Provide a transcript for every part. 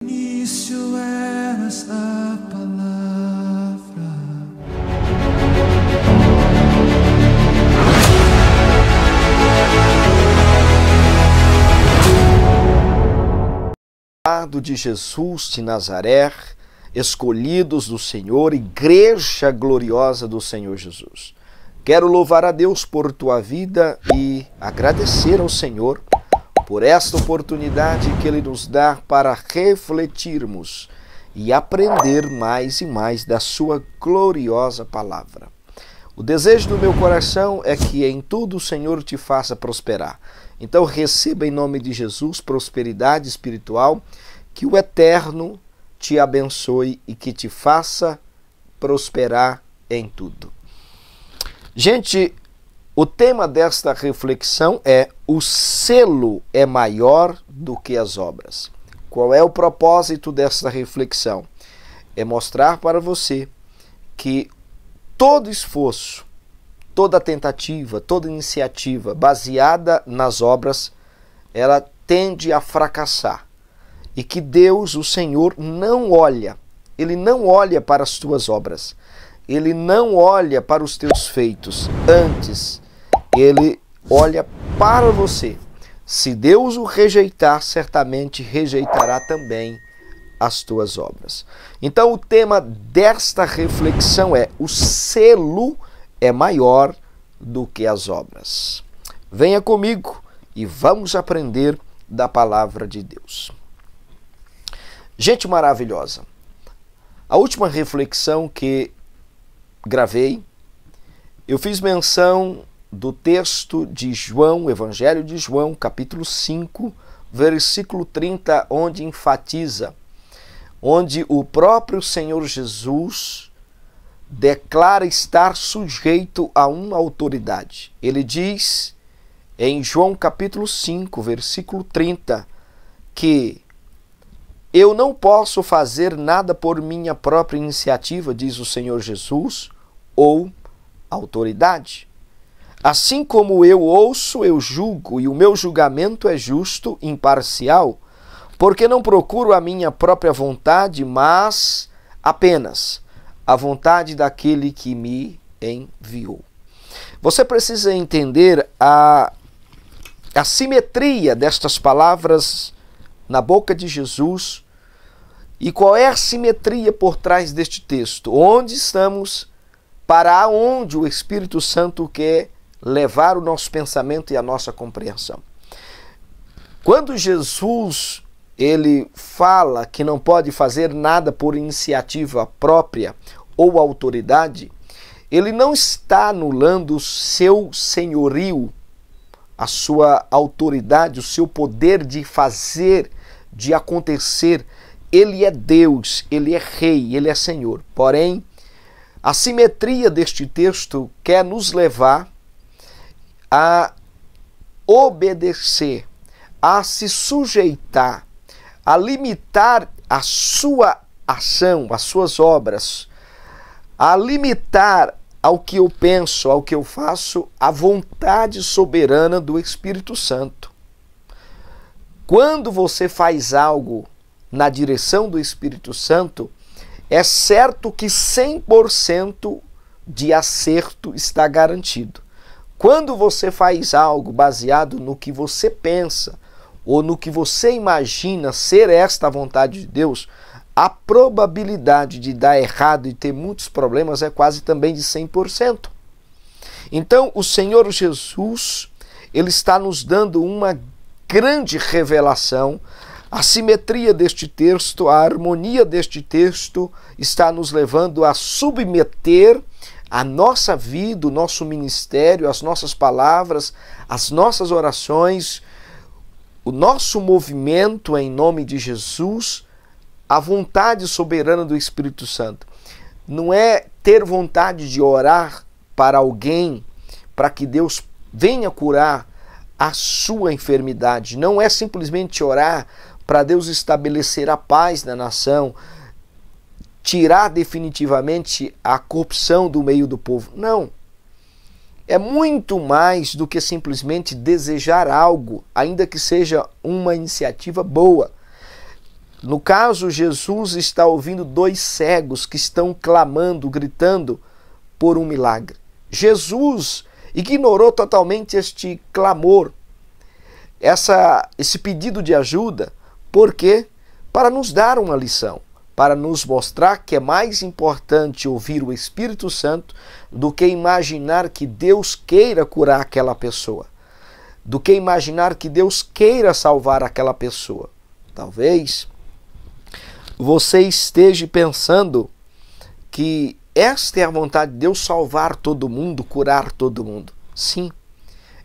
Início eras a palavra, de Jesus de Nazaré, escolhidos do Senhor, igreja gloriosa do Senhor Jesus. Quero louvar a Deus por tua vida e agradecer ao Senhor por esta oportunidade que Ele nos dá para refletirmos e aprender mais e mais da sua gloriosa palavra. O desejo do meu coração é que em tudo o Senhor te faça prosperar. Então receba em nome de Jesus prosperidade espiritual, que o Eterno te abençoe e que te faça prosperar em tudo. Gente, o tema desta reflexão é: o selo é maior do que as obras. Qual é o propósito desta reflexão? É mostrar para você que todo esforço, toda tentativa, toda iniciativa baseada nas obras, ela tende a fracassar. E que Deus, o Senhor, não olha. Ele não olha para as tuas obras. Ele não olha para os teus feitos. Antes, Ele olha para você. Se Deus o rejeitar, certamente rejeitará também as tuas obras. Então, o tema desta reflexão é: o selo é maior do que as obras. Venha comigo e vamos aprender da palavra de Deus. Gente maravilhosa, a última reflexão que gravei, eu fiz menção do texto de João, Evangelho de João, capítulo 5, versículo 30, onde enfatiza, onde o próprio Senhor Jesus declara estar sujeito a uma autoridade. Ele diz em João capítulo 5, versículo 30, que eu não posso fazer nada por minha própria iniciativa, diz o Senhor Jesus, ou autoridade. Assim como eu ouço, eu julgo, e o meu julgamento é justo, imparcial, porque não procuro a minha própria vontade, mas apenas a vontade daquele que me enviou. Você precisa entender a simetria destas palavras na boca de Jesus e qual é a simetria por trás deste texto. Onde estamos, para onde o Espírito Santo quer levar o nosso pensamento e a nossa compreensão. Quando Jesus ele fala que não pode fazer nada por iniciativa própria ou autoridade, ele não está anulando o seu senhorio, a sua autoridade, o seu poder de fazer, de acontecer. Ele é Deus, ele é Rei, ele é Senhor. Porém, a simetria deste texto quer nos levar a obedecer, a se sujeitar, a limitar a sua ação, as suas obras, a limitar ao que eu penso, ao que eu faço, a vontade soberana do Espírito Santo. Quando você faz algo na direção do Espírito Santo, é certo que 100% de acerto está garantido. Quando você faz algo baseado no que você pensa ou no que você imagina ser esta vontade de Deus, a probabilidade de dar errado e ter muitos problemas é quase também de 100%. Então, o Senhor Jesus, ele está nos dando uma grande revelação. A simetria deste texto, a harmonia deste texto está nos levando a submeter a nossa vida, o nosso ministério, as nossas palavras, as nossas orações, o nosso movimento em nome de Jesus, à vontade soberana do Espírito Santo. Não é ter vontade de orar para alguém, para que Deus venha curar a sua enfermidade. Não é simplesmente orar para Deus estabelecer a paz na nação, tirar definitivamente a corrupção do meio do povo. Não. É muito mais do que simplesmente desejar algo, ainda que seja uma iniciativa boa. No caso, Jesus está ouvindo dois cegos que estão clamando, gritando por um milagre. Jesus ignorou totalmente este clamor, esse pedido de ajuda, porque para nos dar uma lição, para nos mostrar que é mais importante ouvir o Espírito Santo do que imaginar que Deus queira curar aquela pessoa, do que imaginar que Deus queira salvar aquela pessoa. Talvez você esteja pensando que esta é a vontade de Deus, salvar todo mundo, curar todo mundo. Sim,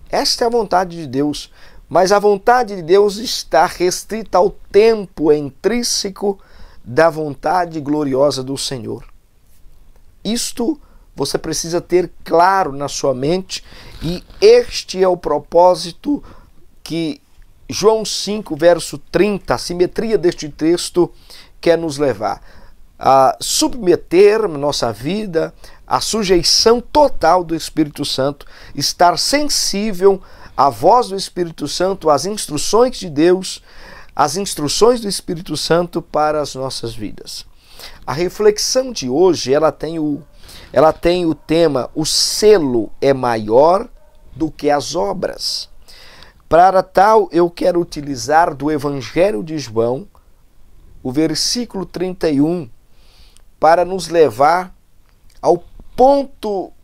esta é a vontade de Deus, mas a vontade de Deus está restrita ao tempo intrínseco da vontade gloriosa do Senhor. Isto você precisa ter claro na sua mente, e este é o propósito que João 5, verso 30, a simetria deste texto quer nos levar a submeter nossa vida à sujeição total do Espírito Santo, estar sensível à voz do Espírito Santo, às instruções de Deus, as instruções do Espírito Santo para as nossas vidas. A reflexão de hoje, ela tem o tema: o selo é maior do que as obras. Para tal, eu quero utilizar do Evangelho de João, o versículo 31, para nos levar ao ponto-chave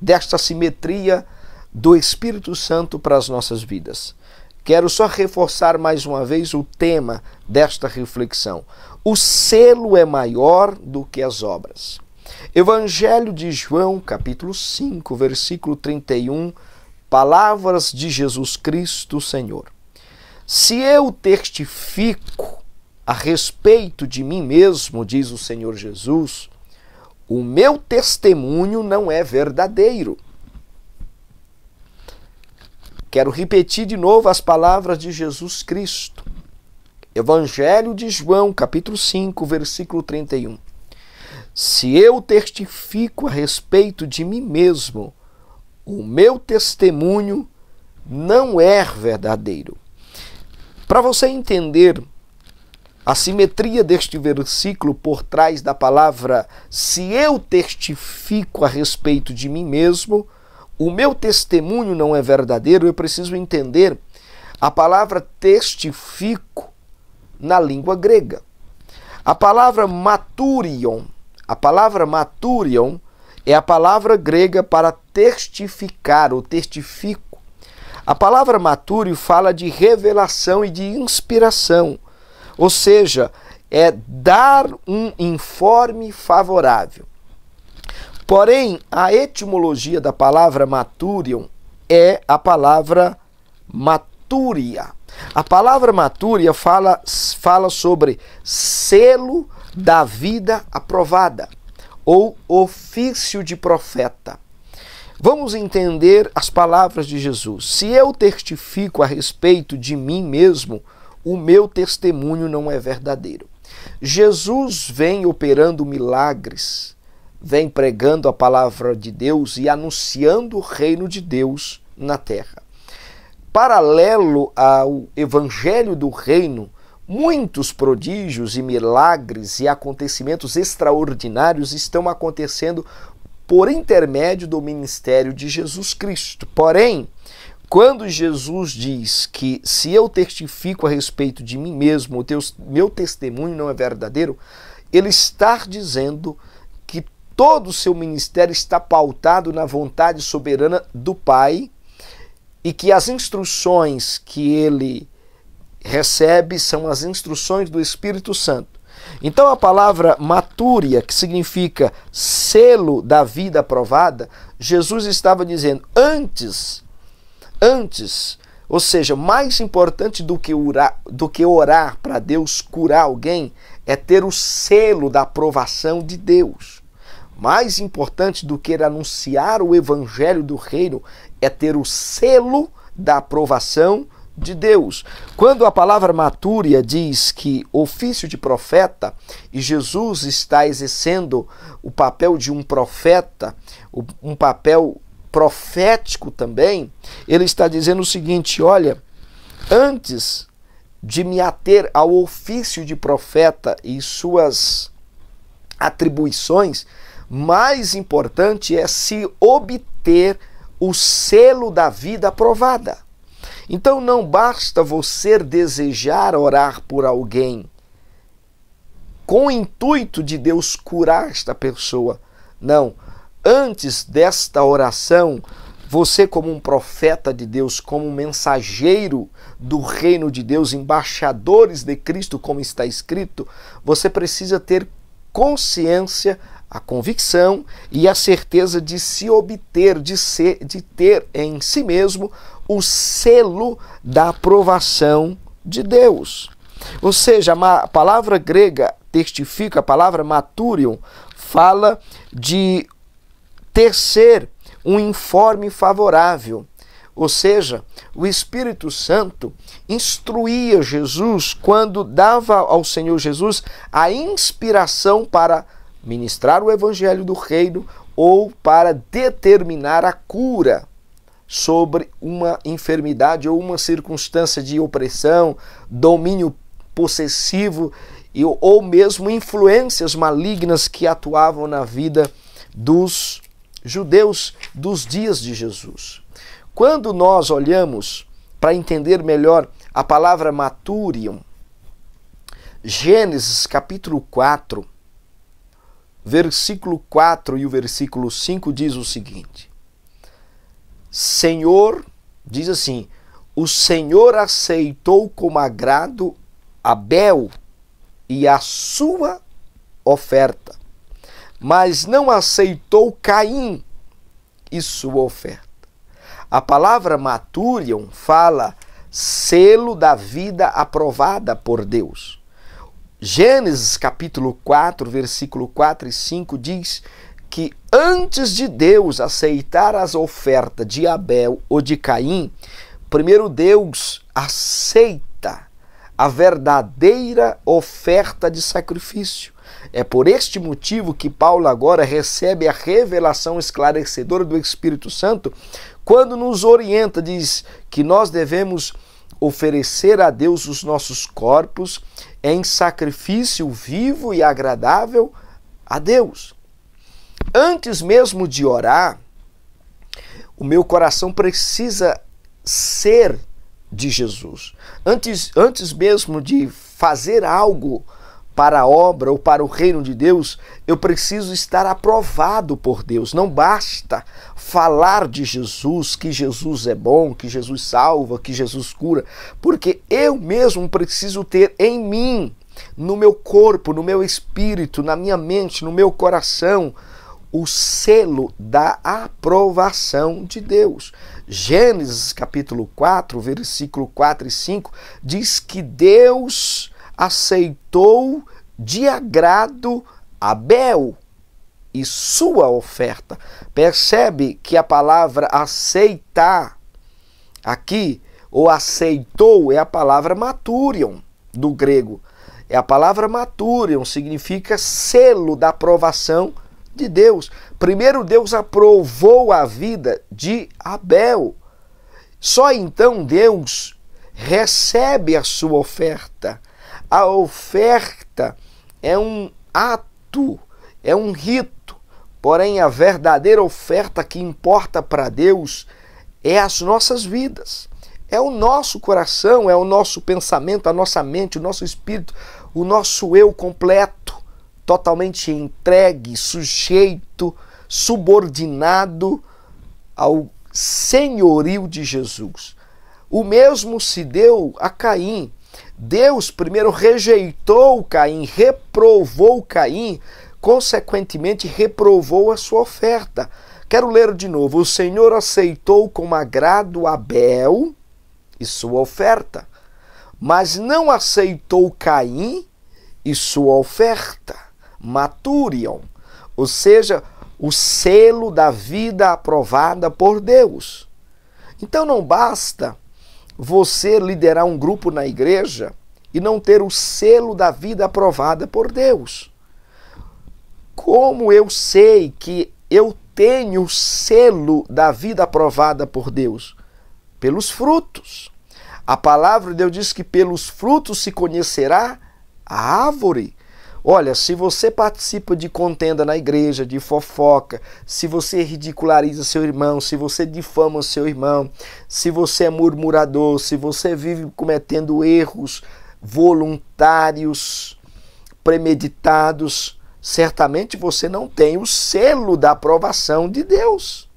desta simetria do Espírito Santo para as nossas vidas. Quero só reforçar mais uma vez o tema desta reflexão. O selo é maior do que as obras. Evangelho de João, capítulo 5, versículo 31, palavras de Jesus Cristo, Senhor. Se eu testifico a respeito de mim mesmo, diz o Senhor Jesus, o meu testemunho não é verdadeiro. Quero repetir de novo as palavras de Jesus Cristo. Evangelho de João, capítulo 5, versículo 31. Se eu testifico a respeito de mim mesmo, o meu testemunho não é verdadeiro. Para você entender a simetria deste versículo por trás da palavra se eu testifico a respeito de mim mesmo, o meu testemunho não é verdadeiro, eu preciso entender a palavra testifico na língua grega. A palavra maturion é a palavra grega para testificar ou testifico. A palavra matúrio fala de revelação e de inspiração, ou seja, é dar um informe favorável. Porém, a etimologia da palavra maturion é a palavra matúria. A palavra matúria fala sobre selo da vida aprovada, ou ofício de profeta. Vamos entender as palavras de Jesus. Se eu testifico a respeito de mim mesmo, o meu testemunho não é verdadeiro. Jesus vem operando milagres, vem pregando a palavra de Deus e anunciando o reino de Deus na terra. Paralelo ao evangelho do reino, muitos prodígios e milagres e acontecimentos extraordinários estão acontecendo por intermédio do ministério de Jesus Cristo. Porém, quando Jesus diz que se eu testifico a respeito de mim mesmo, meu testemunho não é verdadeiro, ele está dizendo que todo o seu ministério está pautado na vontade soberana do Pai e que as instruções que ele recebe são as instruções do Espírito Santo. Então a palavra matúria, que significa selo da vida aprovada, Jesus estava dizendo antes, ou seja, mais importante do que orar para Deus curar alguém, é ter o selo da aprovação de Deus. Mais importante do que anunciar o evangelho do reino é ter o selo da aprovação de Deus. Quando a palavra matúria diz que ofício de profeta, e Jesus está exercendo o papel de um profeta, um papel profético também, ele está dizendo o seguinte: olha, antes de me ater ao ofício de profeta e suas atribuições, mais importante é se obter o selo da vida aprovada. Então não basta você desejar orar por alguém com o intuito de Deus curar esta pessoa. Não. Antes desta oração, você, como um profeta de Deus, como um mensageiro do reino de Deus, embaixadores de Cristo, como está escrito, você precisa ter consciência, a convicção e a certeza de se obter, de ter em si mesmo o selo da aprovação de Deus. Ou seja, a palavra grega testifica, a palavra maturion, fala de tecer um informe favorável. Ou seja, o Espírito Santo instruía Jesus quando dava ao Senhor Jesus a inspiração para ministrar o evangelho do reino ou para determinar a cura sobre uma enfermidade ou uma circunstância de opressão, domínio possessivo ou mesmo influências malignas que atuavam na vida dos judeus dos dias de Jesus. Quando nós olhamos para entender melhor a palavra maturion, Gênesis capítulo 4, versículo 4 e o versículo 5 diz o seguinte: Senhor, diz assim, o Senhor aceitou como agrado Abel e a sua oferta, mas não aceitou Caim e sua oferta. A palavra maturion fala selo da vida aprovada por Deus. Gênesis capítulo 4, versículo 4 e 5 diz que antes de Deus aceitar as ofertas de Abel ou de Caim, primeiro Deus aceita a verdadeira oferta de sacrifício. É por este motivo que Paulo agora recebe a revelação esclarecedora do Espírito Santo quando nos orienta, diz que nós devemos oferecer a Deus os nossos corpos em sacrifício vivo e agradável a Deus. Antes mesmo de orar, o meu coração precisa ser de Jesus. Antes mesmo de fazer algo para a obra ou para o reino de Deus, eu preciso estar aprovado por Deus. Não basta falar de Jesus, que Jesus é bom, que Jesus salva, que Jesus cura, porque eu mesmo preciso ter em mim, no meu corpo, no meu espírito, na minha mente, no meu coração, o selo da aprovação de Deus. Gênesis capítulo 4, versículo 4 e 5, diz que Deus aceitou de agrado Abel e sua oferta. Percebe que a palavra aceitar aqui, ou aceitou, é a palavra maturion do grego. É a palavra maturion, significa selo da aprovação de Deus. Primeiro Deus aprovou a vida de Abel. Só então Deus recebe a sua oferta. A oferta é um ato, é um rito, porém a verdadeira oferta que importa para Deus é as nossas vidas, é o nosso coração, é o nosso pensamento, a nossa mente, o nosso espírito, o nosso eu completo, totalmente entregue, sujeito, subordinado ao senhorio de Jesus. O mesmo se deu a Caim. Deus primeiro rejeitou Caim, reprovou Caim, consequentemente reprovou a sua oferta. Quero ler de novo. O Senhor aceitou com agrado Abel e sua oferta, mas não aceitou Caim e sua oferta. Maturion, ou seja, o selo da vida aprovada por Deus. Então não basta você liderar um grupo na igreja e não ter o selo da vida aprovada por Deus. Como eu sei que eu tenho o selo da vida aprovada por Deus? Pelos frutos. A palavra de Deus diz que pelos frutos se conhecerá a árvore. Olha, se você participa de contenda na igreja, de fofoca, se você ridiculariza seu irmão, se você difama seu irmão, se você é murmurador, se você vive cometendo erros voluntários, premeditados, certamente você não tem o selo da aprovação de Deus.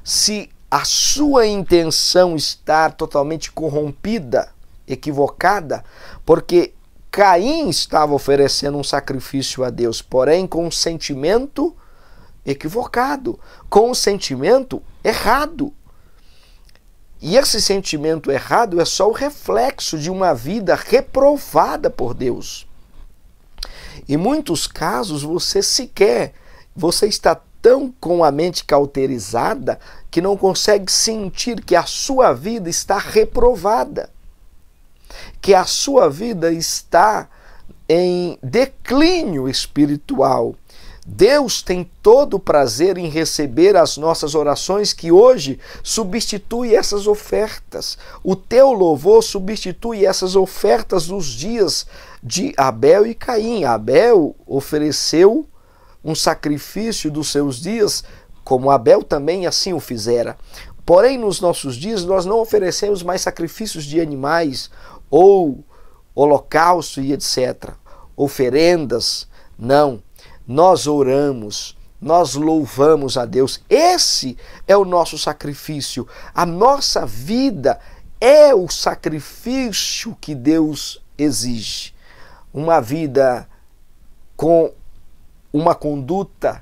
Se a sua intenção está totalmente corrompida, equivocada, porque Caim estava oferecendo um sacrifício a Deus, porém com um sentimento equivocado, com um sentimento errado. E esse sentimento errado é só o reflexo de uma vida reprovada por Deus. Em muitos casos você está tão com a mente cauterizada que não consegue sentir que a sua vida está reprovada, que a sua vida está em declínio espiritual. Deus tem todo o prazer em receber as nossas orações, que hoje substitui essas ofertas. O teu louvor substitui essas ofertas dos dias de Abel e Caim. Abel ofereceu um sacrifício dos seus dias, como Abel também assim o fizera. Porém, nos nossos dias, nós não oferecemos mais sacrifícios de animais, ou holocausto e etc., oferendas. Não, nós oramos, nós louvamos a Deus. Esse é o nosso sacrifício. A nossa vida é o sacrifício que Deus exige. Uma vida com uma conduta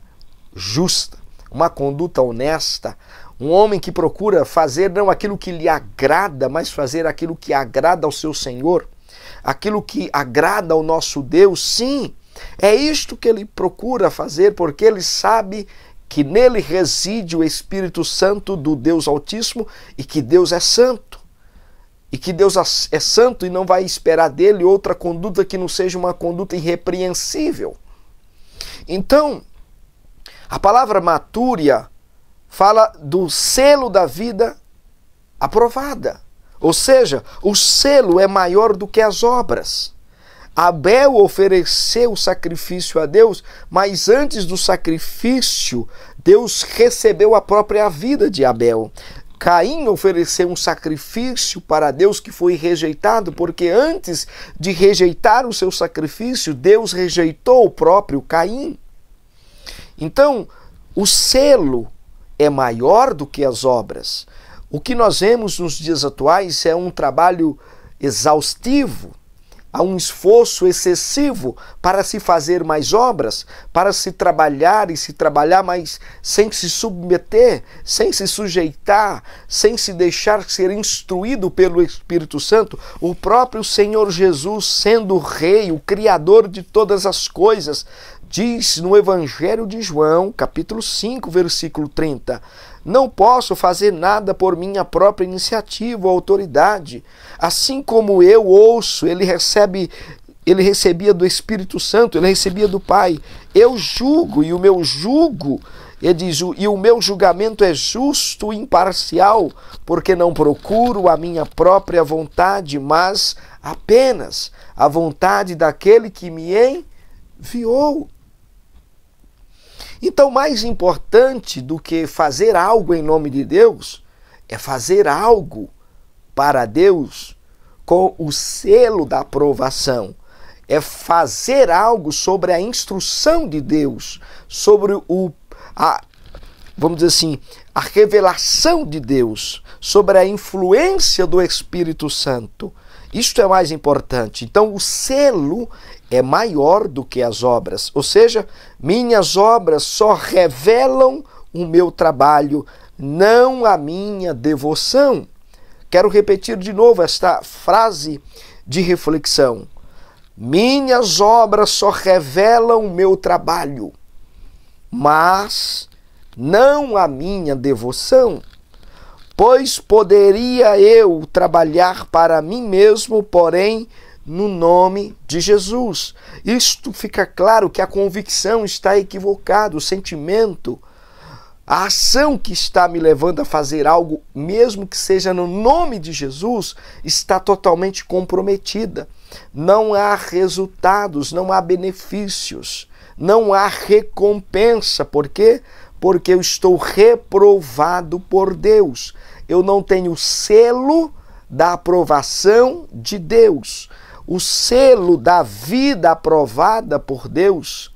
justa, uma conduta honesta, um homem que procura fazer não aquilo que lhe agrada, mas fazer aquilo que agrada ao seu Senhor, aquilo que agrada ao nosso Deus. Sim, é isto que ele procura fazer, porque ele sabe que nele reside o Espírito Santo do Deus Altíssimo e que Deus é santo. E que Deus é santo e não vai esperar dele outra conduta que não seja uma conduta irrepreensível. Então, a palavra matúria fala do selo da vida aprovada. Ou seja, o selo é maior do que as obras. Abel ofereceu o sacrifício a Deus, mas antes do sacrifício, Deus recebeu a própria vida de Abel. Caim ofereceu um sacrifício para Deus que foi rejeitado, porque antes de rejeitar o seu sacrifício, Deus rejeitou o próprio Caim. Então, o selo é maior do que as obras. O que nós vemos nos dias atuais é um trabalho exaustivo, há um esforço excessivo para se fazer mais obras, para se trabalhar e se trabalhar, mas sem se submeter, sem se sujeitar, sem se deixar ser instruído pelo Espírito Santo. O próprio Senhor Jesus, sendo o Rei, o Criador de todas as coisas, diz no Evangelho de João, capítulo 5, versículo 30, não posso fazer nada por minha própria iniciativa ou autoridade. Assim como eu ouço, ele recebia do Espírito Santo, ele recebia do Pai. Eu julgo, e o meu julgo, ele diz, e o meu julgamento é justo e imparcial, porque não procuro a minha própria vontade, mas apenas a vontade daquele que me enviou. Então, mais importante do que fazer algo em nome de Deus, é fazer algo para Deus com o selo da aprovação. É fazer algo sobre a instrução de Deus, sobre vamos dizer assim, a revelação de Deus, sobre a influência do Espírito Santo. Isto é mais importante. Então, o selo é maior do que as obras. Ou seja, minhas obras só revelam o meu trabalho, não a minha devoção. Quero repetir de novo esta frase de reflexão. Minhas obras só revelam o meu trabalho, mas não a minha devoção. Pois poderia eu trabalhar para mim mesmo, porém no nome de Jesus. Isto fica claro que a convicção está equivocada, o sentimento a ação que está me levando a fazer algo, mesmo que seja no nome de Jesus, está totalmente comprometida. Não há resultados, não há benefícios, não há recompensa. Por quê? Porque eu estou reprovado por Deus. Eu não tenho o selo da aprovação de Deus. O selo da vida aprovada por Deus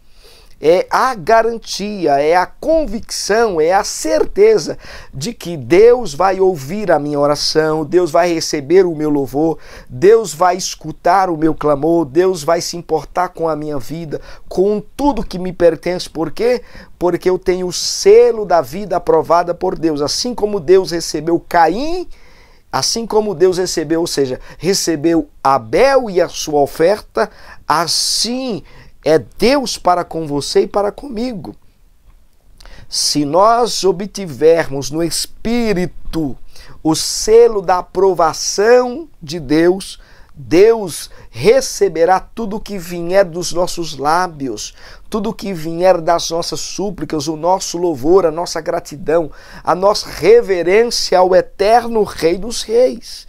é a garantia, é a convicção, é a certeza de que Deus vai ouvir a minha oração, Deus vai receber o meu louvor, Deus vai escutar o meu clamor, Deus vai se importar com a minha vida, com tudo que me pertence. Por quê? Porque eu tenho o selo da vida aprovada por Deus. Assim como Deus recebeu Caim, assim como Deus recebeu, ou seja, recebeu Abel e a sua oferta, assim é Deus para com você e para comigo. Se nós obtivermos no Espírito o selo da aprovação de Deus, Deus receberá tudo que vier dos nossos lábios, tudo que vier das nossas súplicas, o nosso louvor, a nossa gratidão, a nossa reverência ao eterno Rei dos Reis.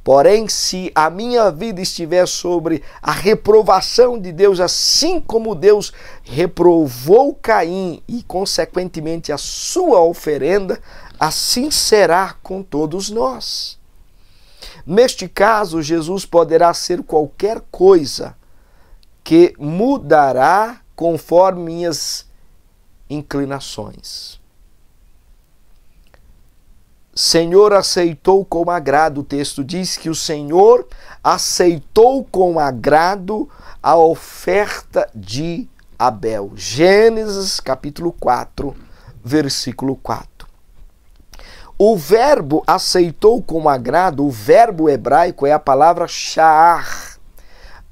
Porém, se a minha vida estiver sobre a reprovação de Deus, assim como Deus reprovou Caim e, consequentemente, a sua oferenda, assim será com todos nós. Neste caso, Jesus poderá ser qualquer coisa que mudará conforme minhas inclinações. Senhor aceitou com agrado, o texto diz que o Senhor aceitou com agrado a oferta de Abel. Gênesis capítulo 4, versículo 4. O verbo aceitou com agrado, o verbo hebraico é a palavra sha'ar.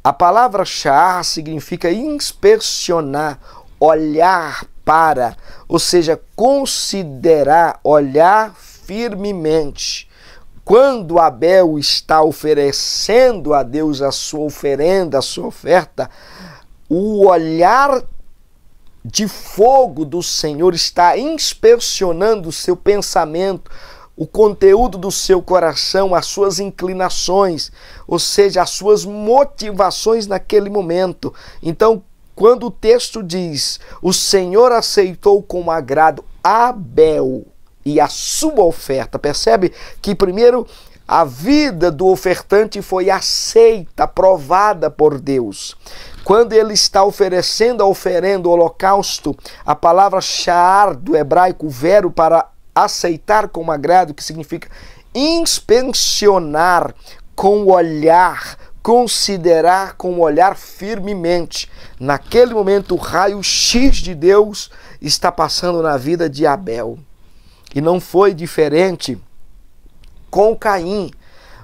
A palavra sha'ar significa inspecionar, olhar para, ou seja, considerar, olhar firmemente. Quando Abel está oferecendo a Deus a sua oferenda, a sua oferta, o olhar de fogo do Senhor está inspecionando o seu pensamento, o conteúdo do seu coração, as suas inclinações, ou seja, as suas motivações naquele momento. Então, quando o texto diz, o Senhor aceitou com agrado Abel e a sua oferta, percebe que primeiro a vida do ofertante foi aceita, aprovada por Deus. Quando ele está oferecendo a oferenda, o holocausto, a palavra sha'ar do hebraico, o verbo para aceitar com agrado, que significa inspecionar com o olhar, considerar com o olhar firmemente. Naquele momento, o raio-x de Deus está passando na vida de Abel. E não foi diferente com Caim,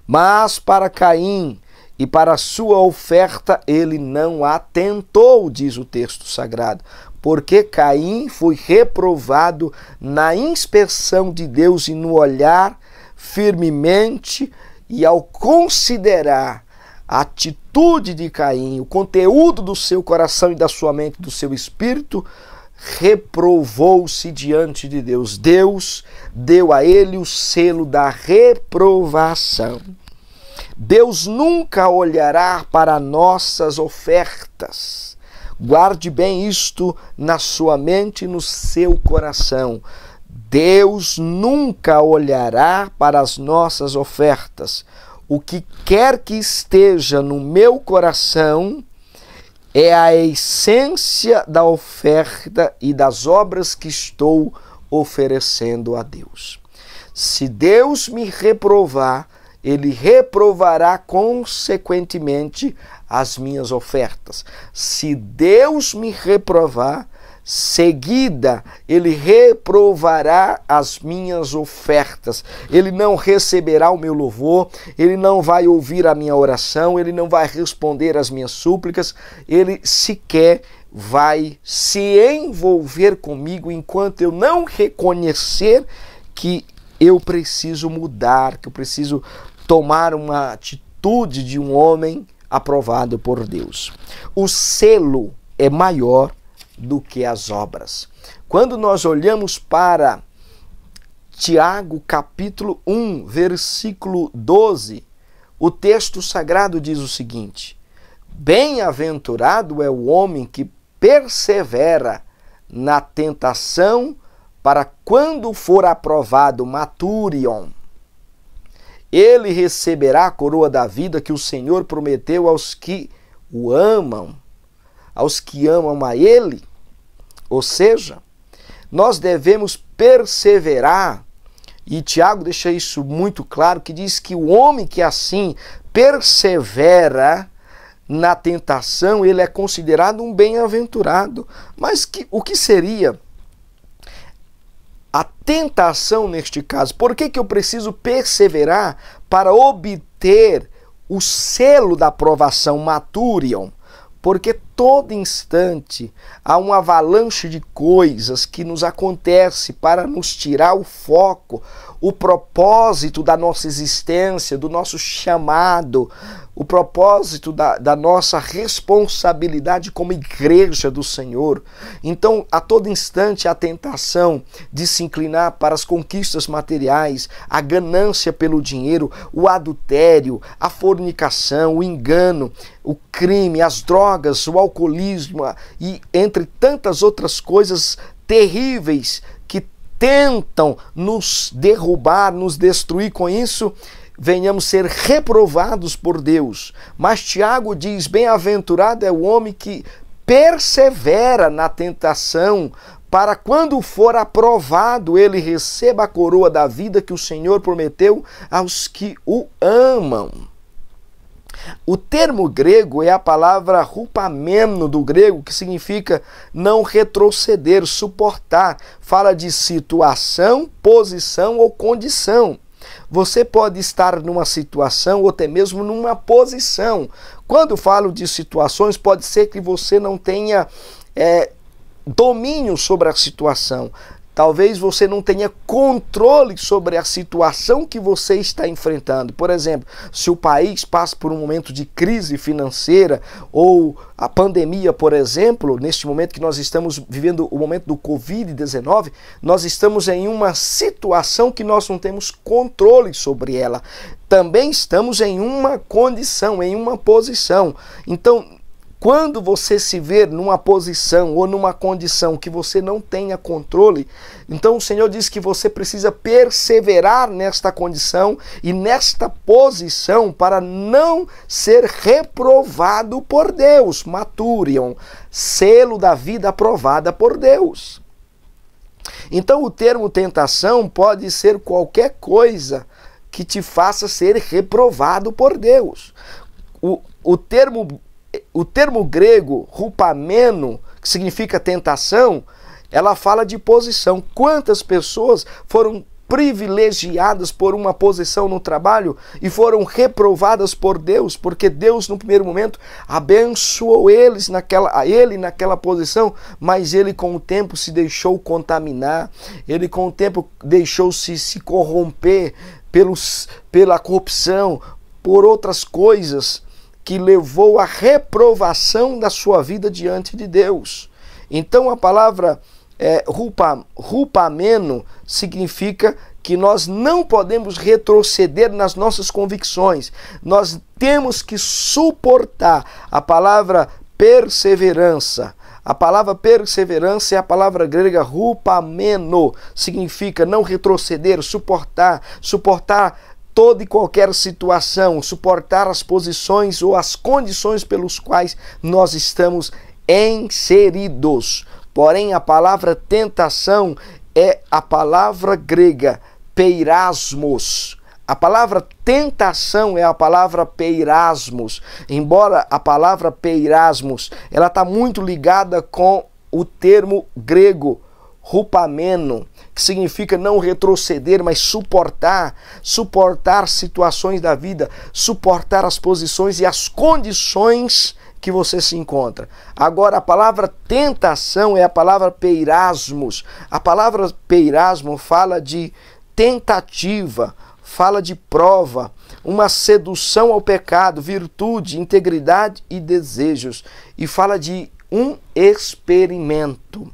mas para Caim e para a sua oferta ele não atentou, diz o texto sagrado, porque Caim foi reprovado na inspeção de Deus e no olhar firmemente, e ao considerar a atitude de Caim, o conteúdo do seu coração e da sua mente, do seu espírito, reprovou-se diante de Deus. Deus deu a ele o selo da reprovação. Deus nunca olhará para nossas ofertas. Guarde bem isto na sua mente e no seu coração. Deus nunca olhará para as nossas ofertas. O que quer que esteja no meu coração é a essência da oferta e das obras que estou oferecendo a Deus. Se Deus me reprovar, Ele reprovará consequentemente as minhas ofertas. Se Deus me reprovar, seguida, Ele reprovará as minhas ofertas. Ele não receberá o meu louvor, Ele não vai ouvir a minha oração, Ele não vai responder às minhas súplicas, Ele sequer vai se envolver comigo enquanto eu não reconhecer que eu preciso mudar, que eu preciso tomar uma atitude de um homem aprovado por Deus. O selo é maior do que as obras. Quando nós olhamos para Tiago capítulo 1, versículo 12, o texto sagrado diz o seguinte: bem-aventurado é o homem que persevera na tentação, para quando for aprovado, maturion, ele receberá a coroa da vida que o Senhor prometeu aos que o amam, aos que amam a Ele. Ou seja, nós devemos perseverar, e Tiago deixa isso muito claro, que diz que o homem que assim persevera na tentação, ele é considerado um bem-aventurado. Mas o que seria a tentação neste caso? Por que eu preciso perseverar para obter o selo da aprovação, maturion? Porque todo instante há uma avalanche de coisas que nos acontece para nos tirar o foco, o propósito da nossa existência, do nosso chamado, o propósito da nossa responsabilidade como igreja do Senhor. Então, a todo instante, a tentação de se inclinar para as conquistas materiais, a ganância pelo dinheiro, o adultério, a fornicação, o engano, o crime, as drogas, o alcoolismo e entre tantas outras coisas terríveis que tentam nos derrubar, nos destruir. Com isso, venhamos ser reprovados por Deus. Mas Tiago diz: bem-aventurado é o homem que persevera na tentação, para quando for aprovado, ele receba a coroa da vida que o Senhor prometeu aos que o amam. O termo grego é a palavra rupameno do grego, que significa não retroceder, suportar. Fala de situação, posição ou condição. Você pode estar numa situação ou até mesmo numa posição. Quando falo de situações, pode ser que você não tenha domínio sobre a situação. Talvez você não tenha controle sobre a situação que você está enfrentando. Por exemplo, se o país passa por um momento de crise financeira ou a pandemia, por exemplo, neste momento que nós estamos vivendo o momento do Covid-19, nós estamos em uma situação que nós não temos controle sobre ela. Também estamos em uma condição, em uma posição. Então, quando você se ver numa posição ou numa condição que você não tenha controle, então o Senhor diz que você precisa perseverar nesta condição e nesta posição para não ser reprovado por Deus. Maturion, selo da vida aprovada por Deus. Então o termo tentação pode ser qualquer coisa que te faça ser reprovado por Deus. O termo grego, rupameno, que significa tentação, ela fala de posição. Quantas pessoas foram privilegiadas por uma posição no trabalho e foram reprovadas por Deus, porque Deus no primeiro momento abençoou ele naquela posição, mas ele com o tempo se deixou contaminar, ele com o tempo deixou-se se corromper pela corrupção, por outras coisas, que levou à reprovação da sua vida diante de Deus. Então a palavra rupameno significa que nós não podemos retroceder nas nossas convicções. Nós temos que suportar. A palavra perseverança. A palavra perseverança é a palavra grega rupameno. Significa não retroceder, suportar toda e qualquer situação, suportar as posições ou as condições pelos quais nós estamos inseridos. Porém, a palavra tentação é a palavra grega peirasmos. A palavra tentação é a palavra peirasmos. Embora a palavra peirasmos, ela está muito ligada com o termo grego rupameno, que significa não retroceder, mas suportar situações da vida, suportar as posições e as condições que você se encontra. Agora, a palavra tentação é a palavra peirasmos. A palavra peirasmo fala de tentativa, fala de prova, uma sedução ao pecado, virtude, integridade e desejos. E fala de um experimento.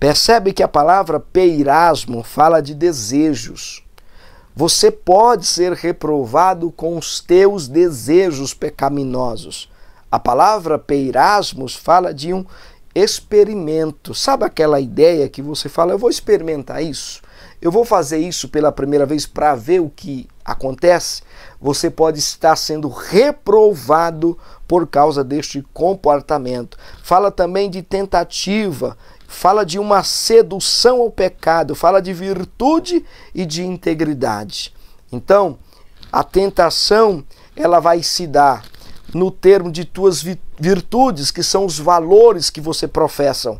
Percebe que a palavra peirasmo fala de desejos. Você pode ser reprovado com os teus desejos pecaminosos. A palavra peirasmos fala de um experimento. Sabe aquela ideia que você fala, eu vou experimentar isso? Eu vou fazer isso pela primeira vez para ver o que acontece? Você pode estar sendo reprovado por causa deste comportamento. Fala também de tentativa, fala de uma sedução ao pecado, fala de virtude e de integridade. Então, a tentação, ela vai se dar no termo de tuas virtudes, que são os valores que você professa,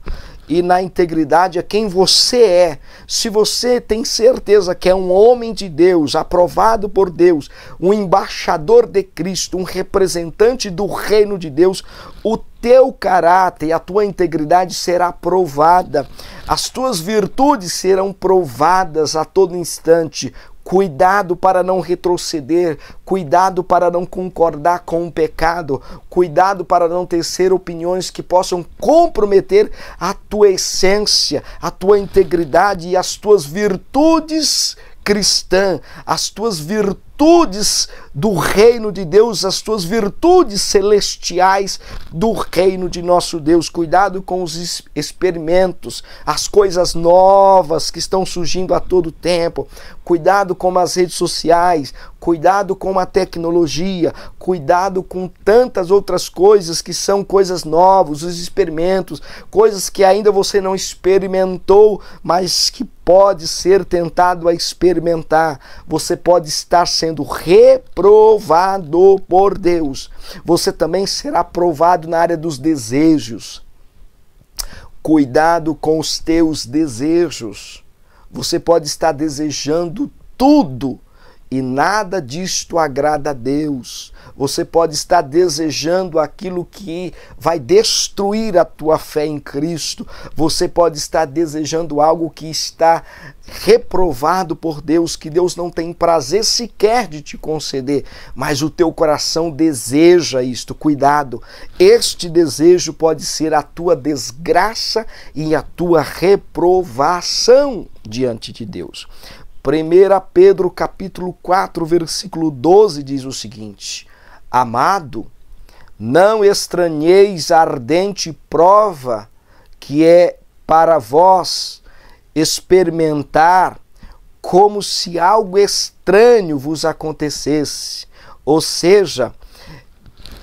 e na integridade é quem você é. Se você tem certeza que é um homem de Deus, aprovado por Deus, um embaixador de Cristo, um representante do reino de Deus, o teu caráter e a tua integridade será provada. As tuas virtudes serão provadas a todo instante. Cuidado para não retroceder, cuidado para não concordar com o pecado, cuidado para não tecer opiniões que possam comprometer a tua essência, a tua integridade e as tuas virtudes cristãs, as tuas virtudes do reino de Deus, as tuas virtudes celestiais do reino de nosso Deus. Cuidado com os experimentos, as coisas novas que estão surgindo a todo tempo. Cuidado com as redes sociais, cuidado com a tecnologia, cuidado com tantas outras coisas que são coisas novas, os experimentos, coisas que ainda você não experimentou, mas que pode ser tentado a experimentar. Você pode estar sendo reprovado por Deus. Você também será provado na área dos desejos. Cuidado com os teus desejos. Você pode estar desejando tudo e nada disto agrada a Deus. Você pode estar desejando aquilo que vai destruir a tua fé em Cristo. Você pode estar desejando algo que está reprovado por Deus, que Deus não tem prazer sequer de te conceder, mas o teu coração deseja isto. Cuidado, este desejo pode ser a tua desgraça e a tua reprovação diante de Deus. 1 Pedro capítulo 4, versículo 12 diz o seguinte: Amado, não estranheis a ardente prova que é para vós experimentar como se algo estranho vos acontecesse. Ou seja,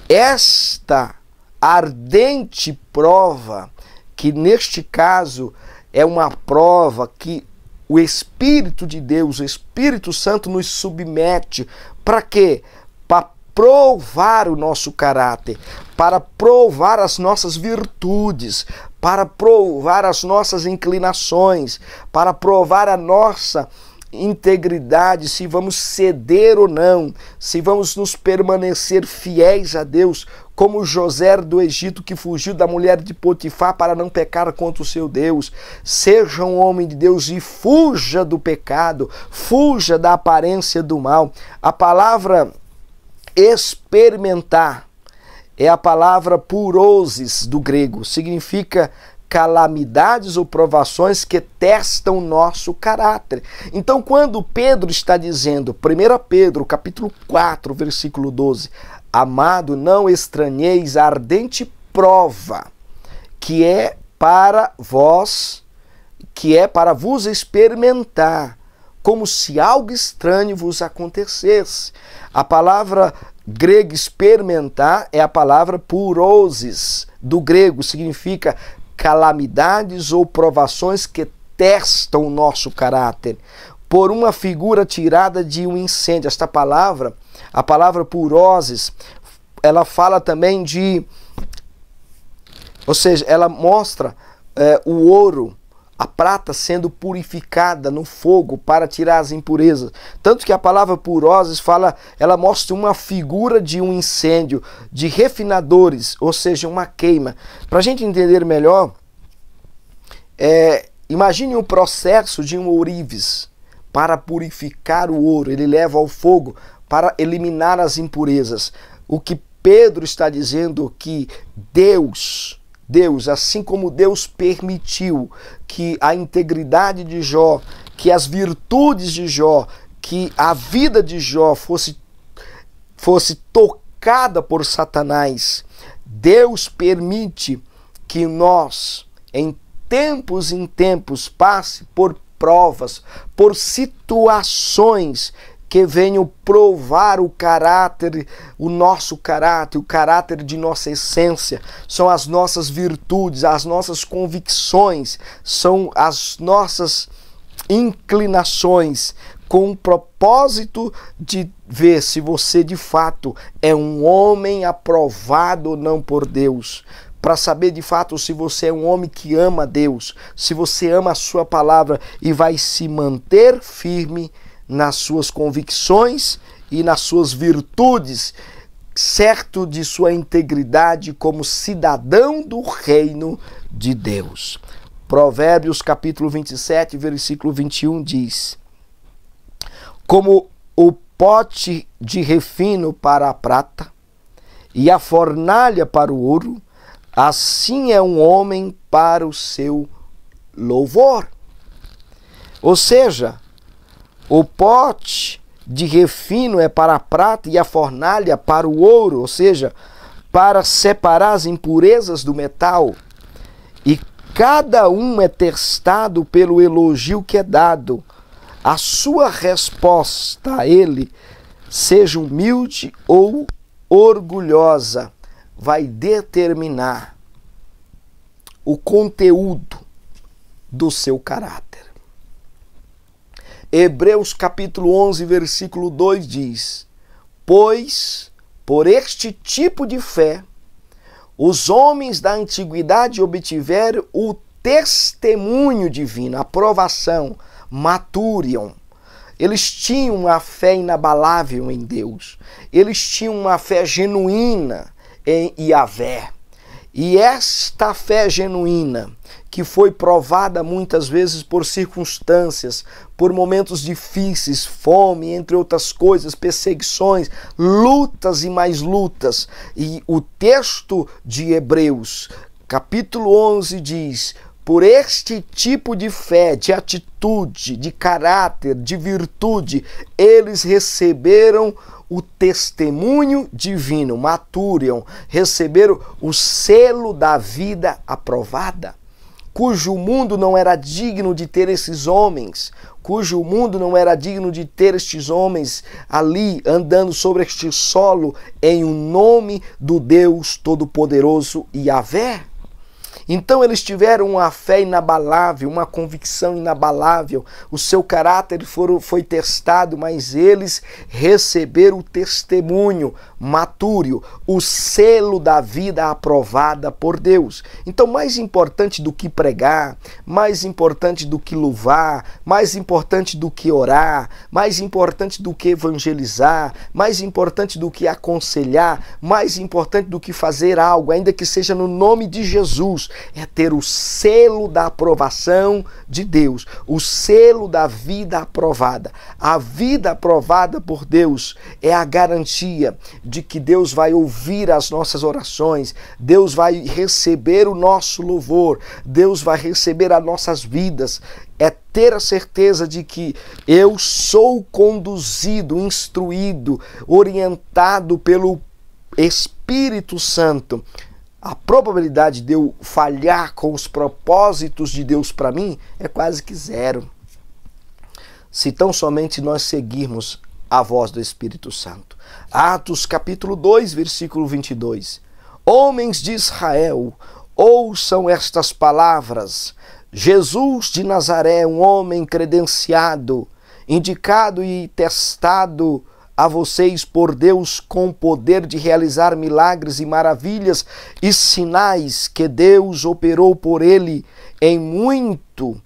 esta ardente prova, que neste caso é uma prova que o Espírito de Deus, o Espírito Santo nos submete. Para quê? Para provar o nosso caráter, para provar as nossas virtudes, para provar as nossas inclinações, para provar a nossa integridade, se vamos ceder ou não, se vamos nos permanecer fiéis a Deus, como José do Egito, que fugiu da mulher de Potifar para não pecar contra o seu Deus. Seja um homem de Deus e fuja do pecado, fuja da aparência do mal. A palavra experimentar é a palavra purosis do grego, significa calamidades ou provações que testam o nosso caráter. Então, quando Pedro está dizendo, 1 Pedro, capítulo 4, versículo 12, Amado, não estranheis a ardente prova, que é para vós, que é para vos experimentar, como se algo estranho vos acontecesse. A palavra grega experimentar é a palavra purosis do grego, significa calamidades ou provações que testam o nosso caráter, por uma figura tirada de um incêndio. Esta palavra, a palavra purosis, ela fala também de, ou seja, ela mostra o ouro, a prata sendo purificada no fogo para tirar as impurezas. Tanto que a palavra purosis fala, ela mostra uma figura de um incêndio, de refinadores, ou seja, uma queima. Para a gente entender melhor, imagine o processo de um ourives para purificar o ouro. Ele leva ao fogo para eliminar as impurezas. O que Pedro está dizendo que Deus Deus, assim como Deus permitiu que a integridade de Jó, que as virtudes de Jó, que a vida de Jó fosse tocada por Satanás, Deus permite que nós, em tempos, passe por provas, por situações que venham provar o caráter, o nosso caráter, o caráter de nossa essência. São as nossas virtudes, as nossas convicções, são as nossas inclinações, com o propósito de ver se você de fato é um homem aprovado ou não por Deus. Para saber de fato se você é um homem que ama Deus, se você ama a sua palavra e vai se manter firme nas suas convicções e nas suas virtudes, certo de sua integridade como cidadão do reino de Deus. Provérbios capítulo 27, versículo 21 diz: como o pote de refino para a prata e a fornalha para o ouro, assim é um homem para o seu louvor. Ou seja, o pote de refino é para a prata e a fornalha para o ouro, ou seja, para separar as impurezas do metal. E cada um é testado pelo elogio que é dado. A sua resposta a ele, seja humilde ou orgulhosa, vai determinar o conteúdo do seu caráter. Hebreus capítulo 11, versículo 2 diz: pois por este tipo de fé os homens da antiguidade obtiveram o testemunho divino, a aprovação, maturiam. Eles tinham uma fé inabalável em Deus. Eles tinham uma fé genuína em Yahvé. E esta fé genuína, que foi provada muitas vezes por circunstâncias, por momentos difíceis, fome, entre outras coisas, perseguições, lutas e mais lutas. E o texto de Hebreus, capítulo 11, diz: por este tipo de fé, de atitude, de caráter, de virtude, eles receberam o testemunho divino, maturiam, receberam o selo da vida aprovada, cujo mundo não era digno de ter esses homens, cujo mundo não era digno de ter estes homens ali andando sobre este solo em um nome do Deus Todo-Poderoso Yahvé. Então eles tiveram uma fé inabalável, uma convicção inabalável, o seu caráter foi testado, mas eles receberam o testemunho matúrio, o selo da vida aprovada por Deus. Então, mais importante do que pregar, mais importante do que louvar, mais importante do que orar, mais importante do que evangelizar, mais importante do que aconselhar, mais importante do que fazer algo, ainda que seja no nome de Jesus, é ter o selo da aprovação de Deus, o selo da vida aprovada. A vida aprovada por Deus é a garantia de que Deus vai ouvir as nossas orações, Deus vai receber o nosso louvor, Deus vai receber as nossas vidas. É ter a certeza de que eu sou conduzido, instruído, orientado pelo Espírito Santo. A probabilidade de eu falhar com os propósitos de Deus para mim é quase que zero, se tão somente nós seguirmos a voz do Espírito Santo. Atos capítulo 2, versículo 22. Homens de Israel, ouçam estas palavras. Jesus de Nazaré, um homem credenciado, indicado e testado a vocês por Deus com o poder de realizar milagres e maravilhas e sinais que Deus operou por ele em muito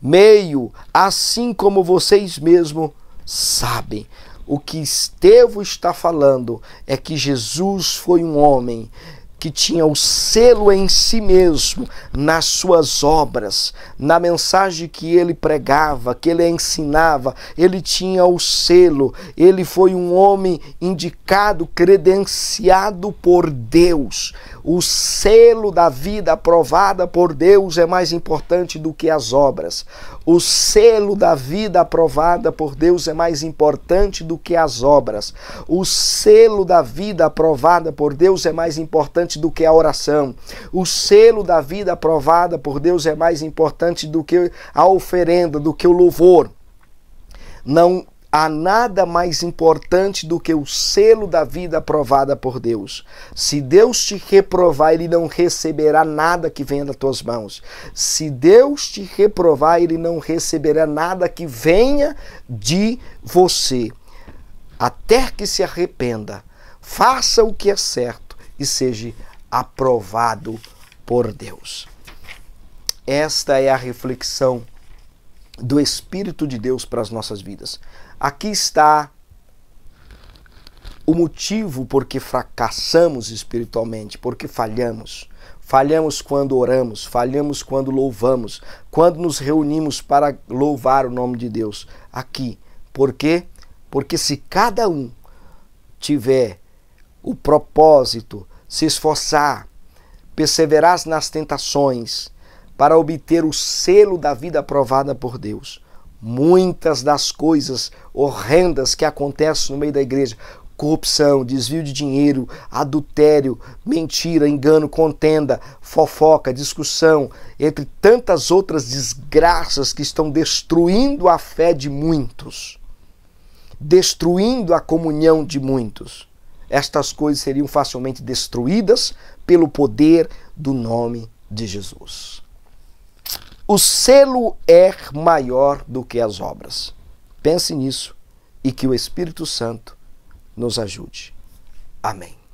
meio, assim como vocês mesmos sabem. O que Estevão está falando é que Jesus foi um homem que tinha o selo em si mesmo, nas suas obras, na mensagem que ele pregava, que ele ensinava, ele tinha o selo, ele foi um homem indicado, credenciado por Deus. O selo da vida aprovada por Deus é mais importante do que as obras. O selo da vida aprovada por Deus é mais importante do que as obras. O selo da vida aprovada por Deus é mais importante do que a oração. O selo da vida aprovada por Deus é mais importante do que a oferenda, do que o louvor. Não há nada mais importante do que o selo da vida aprovada por Deus. Se Deus te reprovar, Ele não receberá nada que venha das tuas mãos. Se Deus te reprovar, Ele não receberá nada que venha de você. Até que se arrependa, faça o que é certo e seja aprovado por Deus. Esta é a reflexão do Espírito de Deus para as nossas vidas. Aqui está o motivo por que fracassamos espiritualmente, porque falhamos. Falhamos quando oramos, falhamos quando louvamos, quando nos reunimos para louvar o nome de Deus. Aqui. Por quê? Porque se cada um tiver o propósito, se esforçar, perseverar nas tentações, para obter o selo da vida aprovada por Deus, muitas das coisas horrendas que acontecem no meio da igreja, corrupção, desvio de dinheiro, adultério, mentira, engano, contenda, fofoca, discussão, entre tantas outras desgraças que estão destruindo a fé de muitos, destruindo a comunhão de muitos. Estas coisas seriam facilmente destruídas pelo poder do nome de Jesus. O selo é maior do que as obras. Pense nisso e que o Espírito Santo nos ajude. Amém.